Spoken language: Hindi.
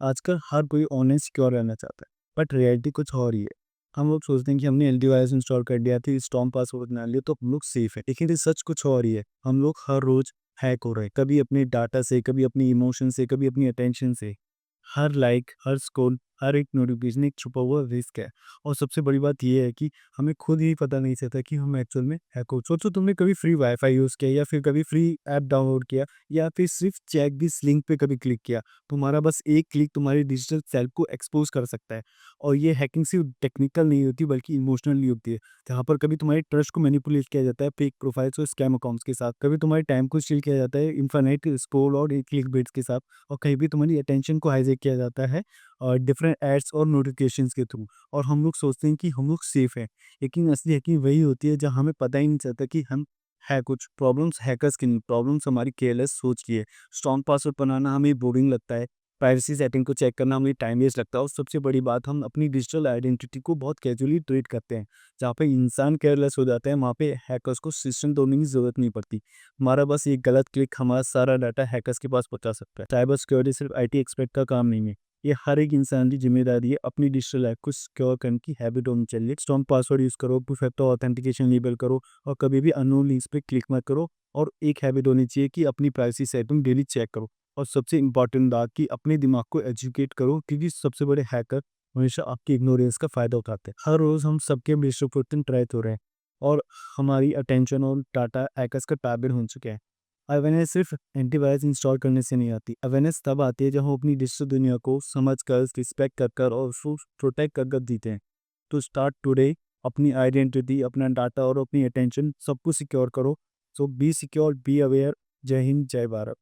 आजकल हर कोई ऑनलाइन सिक्योर रहना चाहता है, बट रियलिटी कुछ और ही है। हम लोग सोचते हैं कि हमने एंटीवायरस इंस्टॉल कर दिया थी, स्ट्रॉन्ग पासवर्ड बना लिया तो हम लोग सेफ है, लेकिन ये सच कुछ और ही है। हम लोग हर रोज हैक हो रहे हैं, कभी अपने डाटा से, कभी अपनी इमोशन से, कभी अपनी अटेंशन से। हर लाइक, हर स्क्रॉल, हर एक नोटिफिकेशन एक छुपा हुआ रिस्क है। और सबसे बड़ी बात ये है कि हमें खुद ही पता नहीं चलता कि हम एक्चुअल में हैक हो। सोचो तुमने कभी फ्री वाईफाई यूज़ किया या फिर कभी फ्री ऐप डाउनलोड किया या फिर सिर्फ चेक दिस लिंक पे कभी क्लिक किया। तुम्हारा बस एक क्लिक तुम्हारे डिजिटल सेल्फ को एक्सपोज कर सकता है। और ये हैकिंग सिर्फ टेक्निकल नहीं होती बल्कि इमोशनली होती है, जहाँ पर कभी तुम्हारे ट्रस्ट को मैनिपुलेट किया जाता है फेक प्रोफाइल्स और स्कैम अकाउंट्स के साथ, कभी तुम्हारे टाइम को स्टील किया जाता है इन्फिनिट स्क्रॉल और क्लिक बेट्स के साथ, और कहीं भी तुम्हारी अटेंशन को हाईजैक किया जाता है और डिफरेंट एड्स और नोटिफिकेशंस के थ्रू। और हम लोग सोचते हैं कि हम लोग सेफ हैं, लेकिन असली हैकिंग वही होती है जहाँ हमें पता ही नहीं चलता कि हम है कुछ। प्रॉब्लम्स हैकर्स की नहीं, प्रॉब्लम्स हमारी केयरलेस सोच की है। स्ट्रॉन्ग पासवर्ड बनाना हमें बोरिंग लगता है, प्राइवेसी सेटिंग को चेक करना हमें टाइम वेस्ट लगता है, और सबसे बड़ी बात, हम अपनी डिजिटल आइडेंटिटी को बहुत कैजुअली ट्रीट करते हैं। जहाँ पे इंसान केयरलेस हो जाते हैं, वहाँ पे हैकर्स को सिस्टम तोड़ने की जरूरत नहीं पड़ती। हमारा बस एक गलत क्लिक हमारा सारा डाटा हैकर्स के पास पहुंचा सकता है। साइबर सिक्योरिटी सिर्फ आईटी एक्सपर्ट का काम नहीं है, ये हर एक इंसान की जिम्मेदारी है। अपनी डिजिटल लाइफ को सिक्योर करने की हैबिट होनी चाहिए। स्ट्रॉन्ग पासवर्ड यूज़ करो, टू फैक्टर ऑथेंटिकेशन लेबल करो, और कभी भी अननोन लिंक्स पे क्लिक मत करो। और एक हैबिट होनी चाहिए कि अपनी प्राइवेसी सेटिंग डेली चेक करो। और सबसे इंपॉर्टेंट बात कि अपने दिमाग को एजुकेट करो, क्योंकि सबसे बड़े हैकर हमेशा आपकी इग्नोरेंस का फ़ायदा उठाते हैं। हर रोज़ हम सबके डिजिटल ट्राई हो रहे हैं, और हमारी अटेंशन और डाटा हैकर्स का टारगेट हो चुके हैं। अवेयरनेस सिर्फ एंटीवायरस इंस्टॉल करने से नहीं आती। अवेयरनेस तब आती है जब हम अपनी डिजिटल दुनिया को समझकर, रिस्पेक्ट कर और उसको प्रोटेक्ट कर जीते हैं। तो स्टार्ट टुडे, अपनी आइडेंटिटी, अपना डाटा और अपनी अटेंशन सबको सिक्योर करो। सो बी सिक्योर, बी अवेयर। जय हिंद, जय भारत।